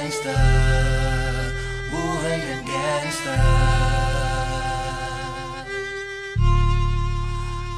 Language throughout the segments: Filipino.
gangsta, buhay ng gangsta,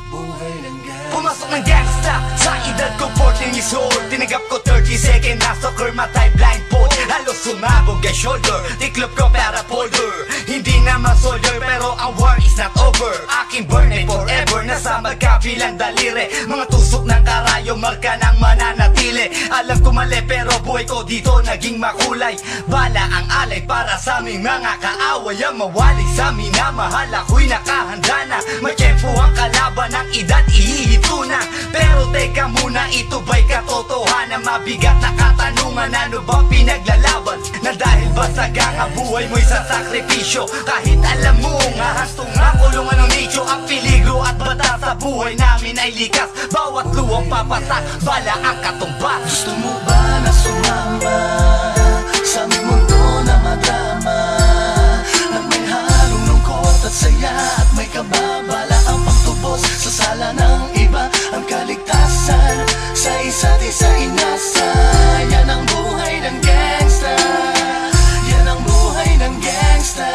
buhay ng gangsta. Pumasok ng gangsta sa edad ko 14 years old. Tinagap ko 30 second na soccer matay blindfold. Halos sumabog ang shoulder, tiklop ko para polder. Hindi naman soldier pero ang war is not over. Aking burning forever, nasa magkabilang daliri. Mga tusok ng karayo, marka ng mananatili. Alam ko mali pero buhay ko dito naging makulay. Bala ang alay para sa aming mga kaaway. Ang mawali sa minamahal, ako'y nakahanda na. May tempo ang kalaban ng edad, ihihito na. Pero teka muna, ito ba'y katotohanan? Mabigat na katanungan, ano ba pinaglalaban? Na dahil basag ang buhay mo'y sa sakripisyo. Kahit alam mo nga hastong ang kulungan ng nicho. Ang peligro at bata sa buhay namin ay likas. Bawat luwang papasak, bala ang katumbas. Gusto mo ba na sumama sa aming mundo na madrama? Na may halong lungkot at saya at may kababala ang pagtubos sa sala ng iba. Ang kaligtasan sa isa't isa inasa. Yan ang buhay ng gangsta, yan ang buhay ng gangsta,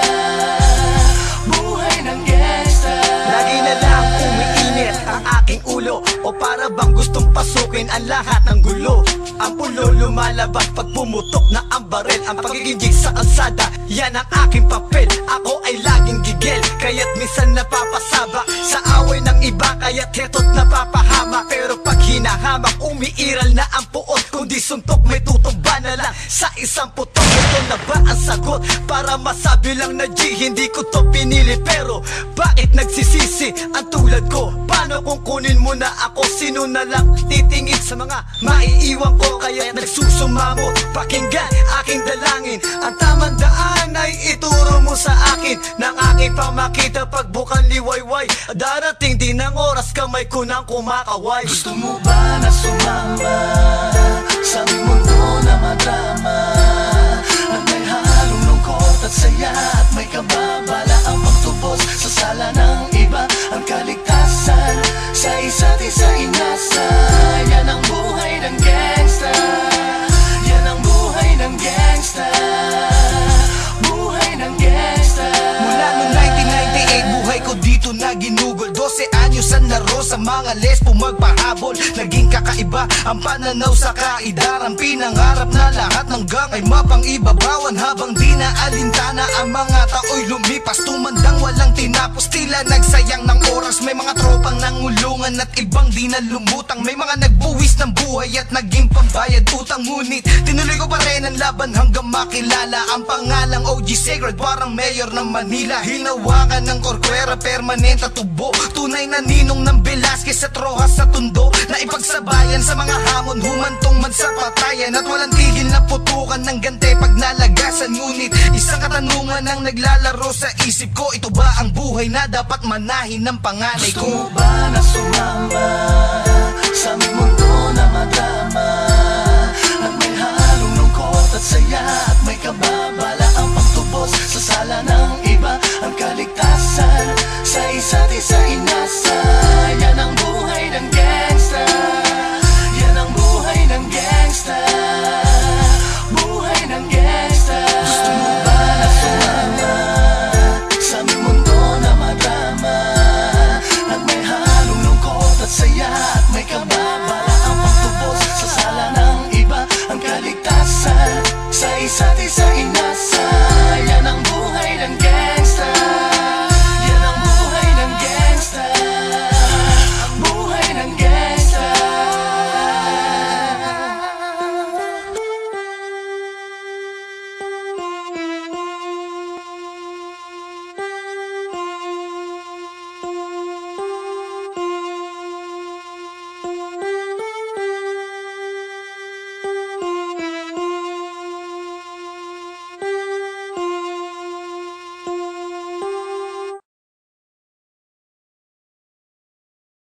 buhay ng gangsta. Lagi na lang umiinit ang aking ulo, o para bang gustong pasukin ang lahat ng gulo. Ang pulo lumalabas pag pumutok na ang barel. Ang pagiging sa kalsada, yan ang aking papel. Ako ay laging gigil, kaya't minsan napapasaba sa away ng iba, kaya't heto't napapahama. Pero pag hinahamak, umiiral na ang puot. Kundi suntok, may tutumba na lang sa isang putok. Ito na ba ang sagot? Para masabi lang na G, hindi ko to pinili. Pero bakit nagsisisi ang tulad ko? Paano kung kunin mo na ako? Sino na lang titingin sa mga maiiwan ko? Kaya nagsusumamo, pakinggan aking dalangin. Ang tamang daan ay ituro mo sa akin. Nang aking pamakita pagbukan liwayway. Darating din ang oras, kamay ko nang kumakaway. Gusto mo ba na sumama sa aming mundo na madrama? Na may halong lungkot at saya at may kababala ang pagtubos sa sala ng iba. Ang kaligtasan sa isa't isa inasa. Yan ang buhay ng gangsta, yan ang buhay ng gangsta, buhay ng gangsta. Mula noong 1998, buhay ko dito na ginugol. 12 anyos ang laro sa mga lesbo magpahabol. Naging kakaiba ang pananaw sa kaidaran. Pinangarap na lahat ng gang ay mapang-ibabawan. Habang di na alintana ang mga tao'y lumipas. Tumandang walang tinapos, tila nagsayang ng oras. May mga tropang nangulungan at ibang di na lumutang. May mga nagbuwis ng buhay at naging pambayad utang. Ngunit tinuloy ko pa rin ang laban hanggang makilala ang pangalang OG Sacred, parang mayor ng Manila. Hinawakan ng korkwera, permanent at tubo. Tunay na ninong ng Velasquez at Rojas sa tundo. Na ipagsabayan sa mga hamon, humantong man sa patayan. At walang tigil na putukan ng gante pag nalagasan. Ngunit isang katanungan ang naglalaro sa isip ko. Ito ba ang buhay na dapat manahin ng panganay ko? Gusto mo ba na sumama sa aming mundo na madrama? Na may halong lungkot at saya at may kababala ang pagtubos sa sala ng iba. Ang kaligtasan sa isa't isa inasa. Yan ang buhay ng gangsta, yan ang buhay ng gangsta, buhay ng gangsta. Gusto mo ba na sumama sa aming mundo na madrama? At may halong lungkot at saya at may kababala ang pagtubos sa sala ng iba. Ang kaligtasan sa isa't isa